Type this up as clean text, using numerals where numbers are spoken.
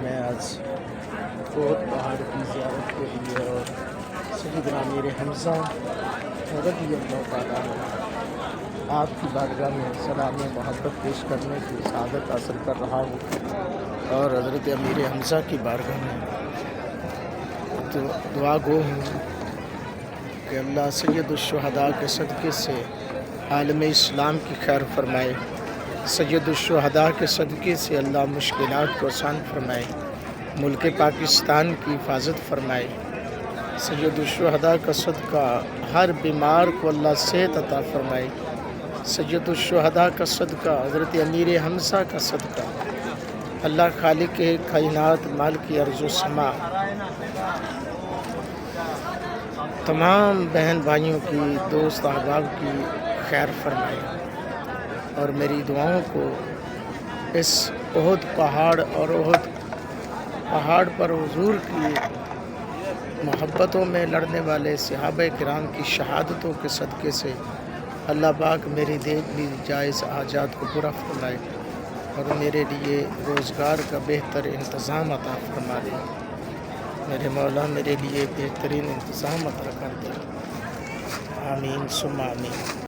میں آج بہت پہاڑ کی زیارت کے لیے اور سیدنا امیر حمزہ رضی اللہ تعالیٰ عنہ آپ کی بارگاہ میں سلام محبت پیش کرنے کی سعادت حاصل کر رہا ہوں، اور حضرت امیر حمزہ کی بارگاہ میں دعا گو ہوں کہ اللہ سید الشہداء کے صدقے سے عالم اسلام کی خیر فرمائے، سید الشہداء کے صدقے سے اللہ مشکلات کو آسان فرمائے، ملک پاکستان کی حفاظت فرمائے، سید الشہداء کا صدقہ ہر بیمار کو اللہ صحت عطا فرمائے، سید الشہداء کا صدقہ حضرت امیر حمزہ کا صدقہ اللہ خالق کائنات مالک ارض و سما تمام بہن بھائیوں کی، دوست احباب کی خیر فرمائے، اور میری دعاؤں کو اس احد پہاڑ اور احد پہاڑ پر حضور کی محبتوں میں لڑنے والے صحابہ کرام کی شہادتوں کے صدقے سے اللہ پاک میری بھی جائز حاجات کو پورا فرمائے، اور میرے لیے روزگار کا بہتر انتظام عطا فرما دے۔ میرے مولا میرے لیے بہترین انتظام عطا کر دے، آمین ثم آمین۔